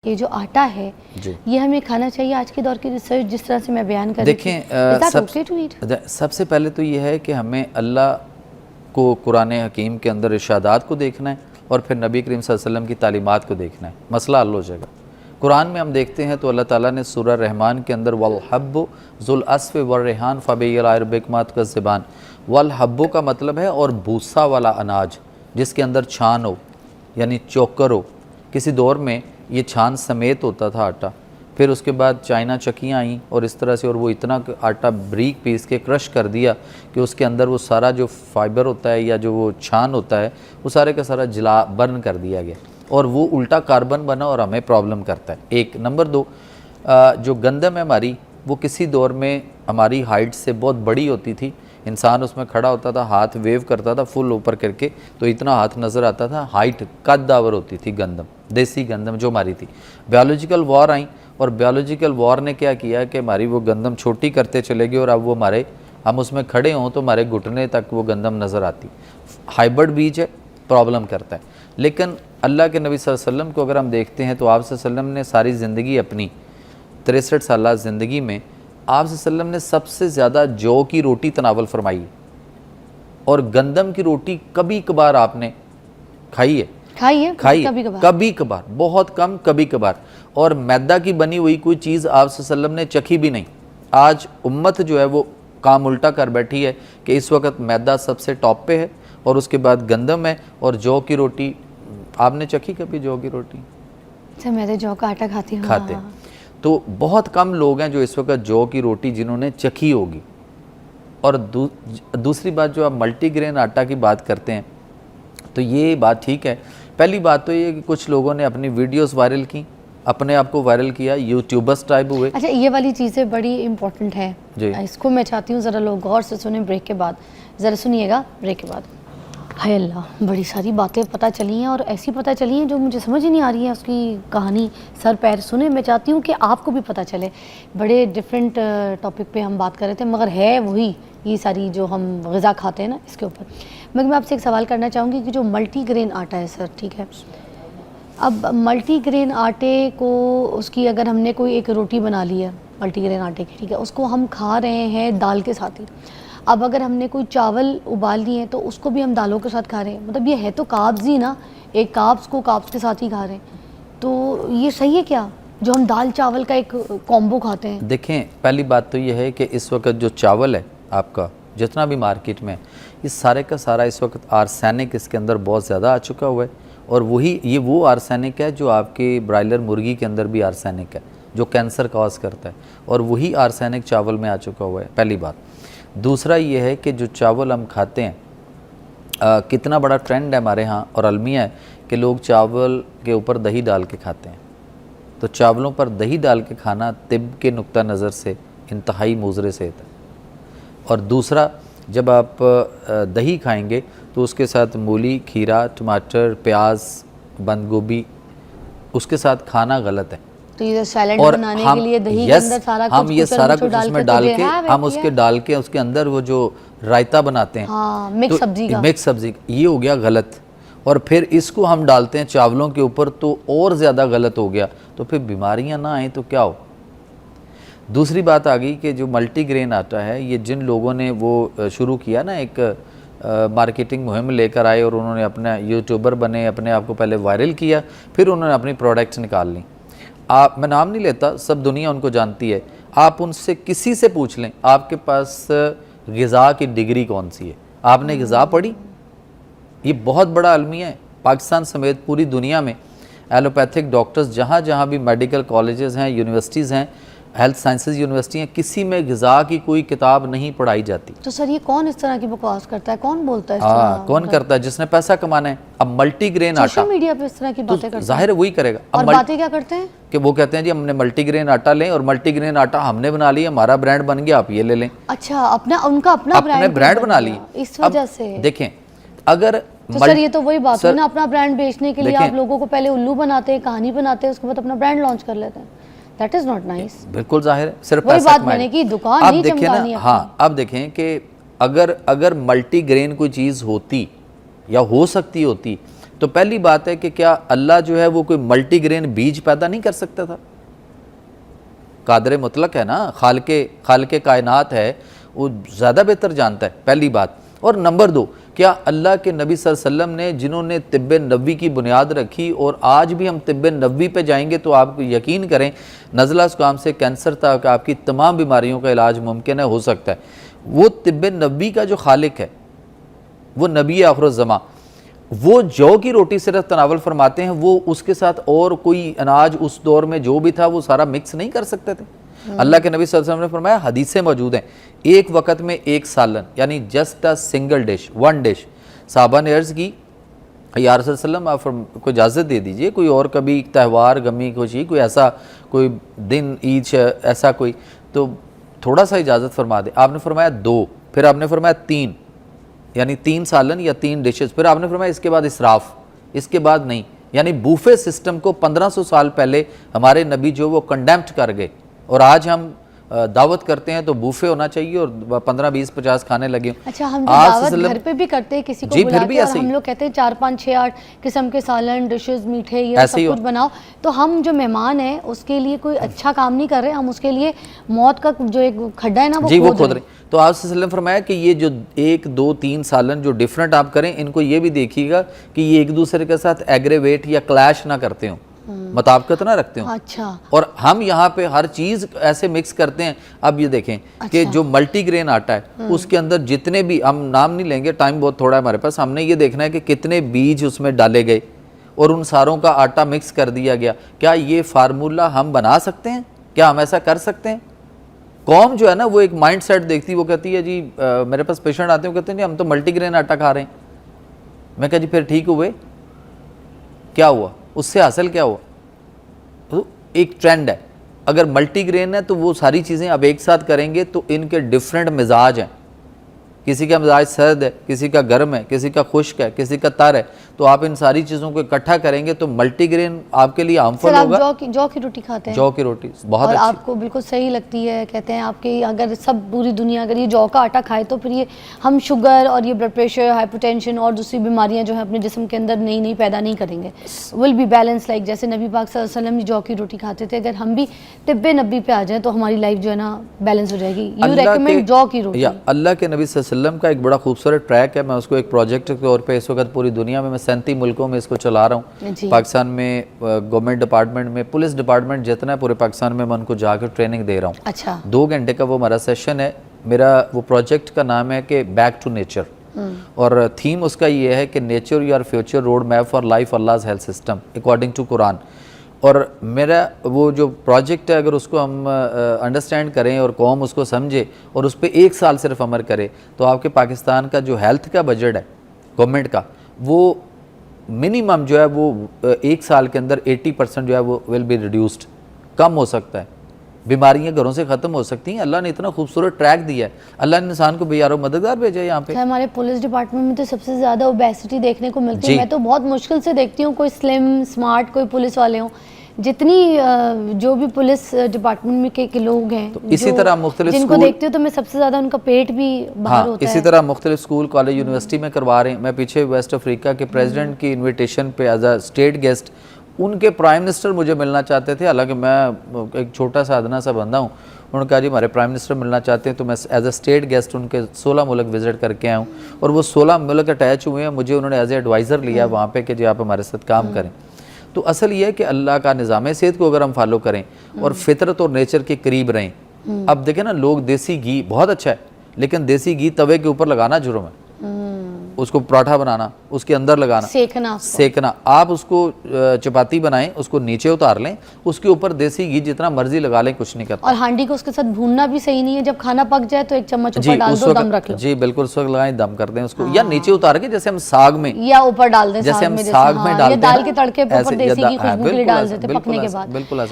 ये जो आटा है ये हमें खाना चाहिए? आज के दौर की रिसर्च जिस तरह से मैं बयान कर रही थी, देखें सबसे पहले तो ये है कि हमें अल्लाह को कुरान हकीम के अंदर इरशादात को देखना है और फिर नबी करीम सल्लल्लाहु अलैहि वसल्लम की तालीमात को देखना है, मसला हल हो जाएगा। कुरान में हम देखते हैं तो अल्लाह ताला ने सूरह रहमान के अंदर वल हब्बु जुल अस्फ़ व रेहान फ़बियमात का ज़बान, वल हब्बु का मतलब है और भूसा वाला अनाज जिसके अंदर छान हो यानी चोकर हो। किसी दौर में ये छान समेत होता था आटा, फिर उसके बाद चाइना चक्कियाँ आईं और इस तरह से, और वो इतना आटा बारीक पीस के क्रश कर दिया कि उसके अंदर वो सारा जो फाइबर होता है या जो वो छान होता है वो सारे का सारा जला बर्न कर दिया गया और वो उल्टा कार्बन बना और हमें प्रॉब्लम करता है। एक नंबर दो, जो गंदम है हमारी वो किसी दौर में हमारी हाइट से बहुत बड़ी होती थी, इंसान उसमें खड़ा होता था, हाथ वेव करता था फुल ऊपर करके तो इतना हाथ नज़र आता था, हाइट कद्दावर होती थी गंदम, देसी गंदम जो हमारी थी। बायोलॉजिकल वॉर आई और बायोलॉजिकल वॉर ने क्या किया कि हमारी वो गंदम छोटी करते चले गए और अब वो हम उसमें खड़े हों तो हमारे घुटने तक वो गंदम नज़र आती। हाइब्रिड बीज है, प्रॉब्लम करता है। लेकिन अल्लाह के नबी सल्लल्लाहु अलैहि वसल्लम को अगर हम देखते हैं तो आप सल्लल्लाहु अलैहि वसल्लम ने सारी ज़िंदगी अपनी 63 साल ज़िंदगी में आप सल्लल्लाहु अलैहि वसल्लम ने सबसे ज़्यादा जौ की रोटी तनावल फरमाई और गंदम की रोटी कभी कभार आपने खाई है कभी कभार, बहुत कम, कभी कभार। और मैदा की बनी हुई कोई चीज़ आप सल्लल्लाहु अलैहि वसल्लम ने चखी भी नहीं। आज उम्मत जो है वो काम उल्टा कर बैठी है कि इस वक्त मैदा सबसे टॉप पे है और उसके बाद गंदम है और जौ की रोटी। आपने चखी कभी जौ की रोटी? अच्छा, मैं तो जौ का आटा खाती हूँ। खाते तो बहुत कम लोग हैं जो इस वक्त जौ की रोटी जिन्होंने चखी होगी। और दूसरी बात, जो आप मल्टीग्रेन आटा की बात करते हैं तो ये बात ठीक है। पहली बात तो ये कि कुछ लोगों ने अपनी वीडियोस वायरल की, अपने आप को वायरल किया, यूट्यूबर्स टाइप हुए। अच्छा, ये वाली चीज़ें बड़ी इंपॉर्टेंट है जी, इसको मैं चाहती हूँ ज़रा लोग गौर से सुने। ब्रेक के बाद ज़रा सुनिएगा, ब्रेक के बाद। हाय अल्लाह, बड़ी सारी बातें पता चली हैं और ऐसी पता चली हैं जो मुझे समझ ही नहीं आ रही है उसकी कहानी सर पैर सुने। मैं चाहती हूँ कि आपको भी पता चले। बड़े डिफरेंट टॉपिक पे हम बात कर रहे थे मगर है वही ये सारी जो हम ग़िज़ा खाते हैं ना इसके ऊपर। मगर मैं आपसे एक सवाल करना चाहूँगी कि जो मल्टीग्रेन आटा है सर, ठीक है, अब मल्टीग्रेन आटे को उसकी अगर हमने कोई एक रोटी बना ली है मल्टीग्रेन आटे की, ठीक है, उसको हम खा रहे हैं दाल के साथ ही। अब अगर हमने कोई चावल उबाल लिए हैं तो उसको भी हम दालों के साथ खा रहे हैं, मतलब ये है तो कार्ब्स ही ना, एक कार्ब्स को कार्ब्स के साथ ही खा रहे हैं। तो ये सही है क्या जो हम दाल चावल का एक कॉम्बो खाते हैं? देखें, पहली बात तो ये है कि इस वक्त जो चावल है आपका जितना भी मार्केट में, ये सारे का सारा इस वक्त आर्सेनिक इसके अंदर बहुत ज़्यादा आ चुका हुआ है और वही ये वो आर्सेनिक है जो आपके ब्रायलर मुर्गी के अंदर भी आर्सेनिक है जो कैंसर कॉज करता है और वही आर्सेनिक चावल में आ चुका हुआ है, पहली बात। दूसरा ये है कि जो चावल हम खाते हैं, कितना बड़ा ट्रेंड है हमारे यहाँ और अलमिया है कि लोग चावल के ऊपर दही डाल के खाते हैं। तो चावलों पर दही डाल के खाना तिब के नुक्ता नज़र से इंतहाई मुज़रे से है। और दूसरा, जब आप दही खाएंगे तो उसके साथ मूली, खीरा, टमाटर, प्याज, बंद गोभी उसके साथ खाना गलत है। तो ये सैलेड बनाने के लिए दही के अंदर सारा हम ये सारा कुछ उसमें डाल के हम उसके डाल के उसके अंदर वो जो रायता बनाते हैं, हाँ, मिक्स सब्जी का, ये हो गया गलत। और फिर इसको हम डालते हैं चावलों के ऊपर तो और ज़्यादा गलत हो गया। तो फिर बीमारियां ना आए तो क्या हो। दूसरी बात आ गई कि जो मल्टीग्रेन आटा है, ये जिन लोगों ने वो शुरू किया ना, एक मार्केटिंग मुहिम लेकर आए और उन्होंने अपना यूट्यूबर बने, अपने आप को पहले वायरल किया, फिर उन्होंने अपनी प्रोडक्ट्स निकाल ली। मैं नाम नहीं लेता, सब दुनिया उनको जानती है। आप उनसे किसी से पूछ लें आपके पास ग़िज़ा की डिग्री कौन सी है, आपने ग़िज़ा पढ़ी? ये बहुत बड़ा अलमिया है पाकिस्तान समेत पूरी दुनिया में। एलोपैथिक डॉक्टर्स जहाँ जहाँ भी मेडिकल कॉलेजेस हैं, यूनिवर्सिटीज़ हैं, हेल्थ साइंसेज यूनिवर्सिटी हैं, किसी में ग़िज़ा की कोई किताब नहीं पढ़ाई जाती। तो सर ये कौन इस तरह की बकवास करता है, कौन बोलता है? हाँ, कौन करता है? जिसने पैसा कमाना है। अब मल्टीग्रेन आटा, सोशल मीडिया पे इस तरह की बातें करते हैं, जाहिर है वही करेगा। और बातें क्या करते हैं कि वो कहते हैं जी हमने मल्टीग्रेन आटा लें और मल्टीग्रेन आटा हमने बना लिया, हमारा ब्रांड बन गया, आप ये ले लें। अच्छा, उनका अपना ब्रांड बना लिया इस वजह से। देखें, अगर तो सर ये तो वही बात है ना, अपना ब्रांड बेचने के लिए आप लोगों को पहले उल्लू बनाते हैं, कहानी बनाते हैं, उसके बाद अपना ब्रांड लॉन्च कर लेते हैं। That is not nice। बिल्कुल जाहिर है, सिर्फ वही बात मैंने की, दुकान नहीं चमकानी है। हाँ, अब देखें कि अगर मल्टीग्रेन कोई चीज़ होती या हो सकती होती तो पहली बात है कि क्या अल्लाह जो है वो कोई मल्टीग्रेन बीज पैदा नहीं कर सकता था? कादर मुतलक है ना, खाल के कायनात है, वो ज़्यादा बेहतर जानता है, पहली बात। और नंबर 2, क्या अल्लाह के नबी सल्लल्लाहु अलैहि वसल्लम ने जिन्होंने तिब्ब नबवी की बुनियाद रखी, और आज भी हम तिब्ब नबवी पे जाएंगे तो आप यकीन करें नज़ला ज़ुकाम से कैंसर तक आपकी तमाम बीमारियों का इलाज मुमकिन है, हो सकता है। वो तिब्ब नबवी का जो खालिक है, वो नबी आखिरुज़्ज़मा, वो जौ की रोटी सिर्फ तनावल फरमाते हैं, वो उसके साथ और कोई अनाज उस दौर में जो भी था वो सारा मिक्स नहीं कर सकते थे। अल्लाह के नबी सल्लल्लाहु अलैहि वसल्लम ने फरमाया, हदीसें मौजूद हैं, एक वक्त में एक सालन, यानी just a single dish, one dish. साहबा ने अर्ज़ की, या रसूल सल्लम आप को इजाज़त दे दीजिए, कोई और कभी त्यौहार गमी खुशी कोई ऐसा कोई दिन ईद ऐसा कोई, तो थोड़ा सा इजाज़त फरमा दे। आपने फरमाया 2, फिर आपने फरमाया 3, यानी 3 सालन या 3 डिशेस, फिर आपने फरमाया इसके बाद इसराफ, इसके बाद नहीं। यानी बूफे सिस्टम को 1500 साल पहले हमारे नबी जो वो कंडेम्प्ट कर गए, और आज हम दावत करते हैं तो बूफे होना चाहिए और 15, 20, 50 खाने लगे। अच्छा, हम दावत घर पे भी करते हैं, किसी को बुलाते हैं और हम लोग कहते हैं 4, 5, 6, 8 किस्म के सालन, डिशेस, मीठे, ये सब कुछ बनाओ, तो हम जो मेहमान हैं उसके लिए कोई अच्छा काम नहीं कर रहे, हम उसके लिए मौत का जो एक खड्डा है ना वो खोद रहे। तो आप सल्लम फरमाया कि ये जो 1, 2, 3 सालन जो डिफरेंट आप करें, इनको ये भी देखिएगा कि ये एक दूसरे के साथ एग्रेवेट या क्लैश ना करते हो, मुताबिकत ना रखते हो। अच्छा। और हम यहाँ पे हर चीज़ ऐसे मिक्स करते हैं। अब ये देखें कि जो मल्टीग्रेन आटा है उसके अंदर जितने भी, हम नाम नहीं लेंगे, टाइम बहुत थोड़ा है हमारे पास, हमने ये देखना है कि कितने बीज उसमें डाले गए और उन सारों का आटा मिक्स कर दिया गया। क्या ये फार्मूला हम बना सकते हैं? क्या हम ऐसा कर सकते हैं? कौम जो है ना वो एक माइंड सेट देखती है, वो कहती है जी मेरे पास पेशेंट आते हैं, वो कहते हैं हम तो मल्टीग्रेन आटा खा रहे हैं। मैं कहा जी फिर ठीक हुए, क्या हुआ, उससे हासिल क्या हुआ? तो एक ट्रेंड है, अगर मल्टीग्रेन है तो वो सारी चीज़ें अब एक साथ करेंगे तो इनके डिफरेंट मिजाज हैं, किसी का मिजाज सर्द है, किसी का गर्म है, किसी का खुश्क है, किसी का तर है, तो आप इन सारी चीज़ों को इकट्ठा करेंगे तो मल्टीग्रेन आपके लिए हार्मफुल होगा। जौ की रोटी खाते हैं? जौ की रोटी बहुत और अच्छी, आपको बिल्कुल सही लगती है, कहते हैं आपके अगर सब पूरी दुनिया अगर ये जौ का आटा खाए तो फिर ये हम शुगर और ये ब्लड प्रेशर, हाइपरटेंशन और दूसरी बीमारियां जो है अपने जिस्म के अंदर नई नई पैदा नहीं करेंगे, विल बी बैलेंस। लाइक जैसे नबी पाक सल्लल्लाहु अलैहि वसल्लम जौ की रोटी खाते थे, अगर हम भी तिब्बे नबी पे आ जाएं तो हमारी लाइफ जो है ना बैलेंस हो जाएगी। यू रेकमेंड जौ की रोटी? अल्लाह के नबी सल्लल्लाहु अलैहि वसल्लम का एक बड़ा खूबसूरत ट्रैक है, मैं उसको एक प्रोजेक्ट के तौर पे इस वक्त पूरी दुनिया में मैं 37 मुल्कों में इसको चला रहा हूँ। पाकिस्तान में गवर्नमेंट डिपार्टमेंट में, पुलिस डिपार्टमेंट जितना है पूरे पाकिस्तान में, मैं उनको जाकर ट्रेनिंग दे रहा हूँ। अच्छा। 2 घंटे का वो हमारा सेशन है। मेरा वो प्रोजेक्ट का नाम है कि बैक टू नेचर, और थीम उसका ये है कि nature your future road map for life अल्लाह's हेल्थ सिस्टम अकॉर्डिंग टू कुरान। और मेरा वो जो प्रोजेक्ट है अगर उसको हम अंडरस्टैंड करें और कौम उसको समझे और उस पर 1 साल सिर्फ अमल करे तो आपके पाकिस्तान का जो हेल्थ का बजट है गवर्नमेंट का, वो मिनिमम जो है वो 1 साल के अंदर 80% जो है वो विल बी रिड्यूस्ड, कम हो सकता है। बीमारियां घरों से ख़त्म हो सकती हैं। अल्लाह ने इतना खूबसूरत ट्रैक दिया है, अल्लाह ने इंसान को बेयारो मददगार भेजा है यहाँ पे। हमारे पुलिस डिपार्टमेंट में तो सबसे ज़्यादा ओबेसिटी देखने को मिलती है। मैं तो बहुत मुश्किल से देखती हूँ कोई स्लिम स्मार्ट कोई पुलिस वाले हों। जितनी जो भी पुलिस डिपार्टमेंट में के लोग हैं तो इसी तरह मुख्तलिफ जिनको देखती हूँ तो मैं सबसे ज़्यादा उनका पेट भी बाहर होता है। इसी तरह मुख्तलिफ स्कूल कॉलेज यूनिवर्सिटी में करवा रहे हैं। मैं पीछे वेस्ट अफ्रीका के प्रेसिडेंट की इन्विटेशन पे एज अ स्टेट गेस्ट उनके प्राइम मिनिस्टर मुझे मिलना चाहते थे, हालांकि मैं एक छोटा सा अदना सा बंदा हूँ। उन्होंने कहा जी हमारे प्राइम मिनिस्टर मिलना चाहते हैं, तो मैं एज अ स्टेट गेस्ट उनके 16 मुल्क विजिट करके आया हूँ और वो 16 मुल्क अटैच हुए हैं। मुझे उन्होंने एज ए एडवाइज़र लिया वहाँ पे कि जी आप हमारे साथ काम करें। तो असल ये है कि अल्लाह का निज़ाम सेहत को अगर हम फॉलो करें और फितरत और नेचर के करीब रहें। अब देखें ना, लोग देसी घी बहुत अच्छा है, लेकिन देसी घी तवे के ऊपर लगाना जुर्म है। उसको पराठा बनाना, उसके अंदर लगाना, सेकना। आप उसको चपाती बनाएं, उसको नीचे उतार लें, उसके ऊपर देसी घी जितना मर्जी लगा लें, कुछ नहीं करता। और हांडी को उसके साथ भूनना भी सही नहीं है। जब खाना पक जाए तो 1 चम्मच ऊपर डाल दो, दम रख लो। जी बिल्कुल, उस वक्त लगाएं, दम कर दें उसको। या नीचे उतार के जैसे हम साग में, या ऊपर डाल दें, जैसे हम साग में डालते हैं, दाल के तड़के पे ऊपर देसी घी खुशबू के लिए डाल देते हैं पकने के बाद। बिल्कुल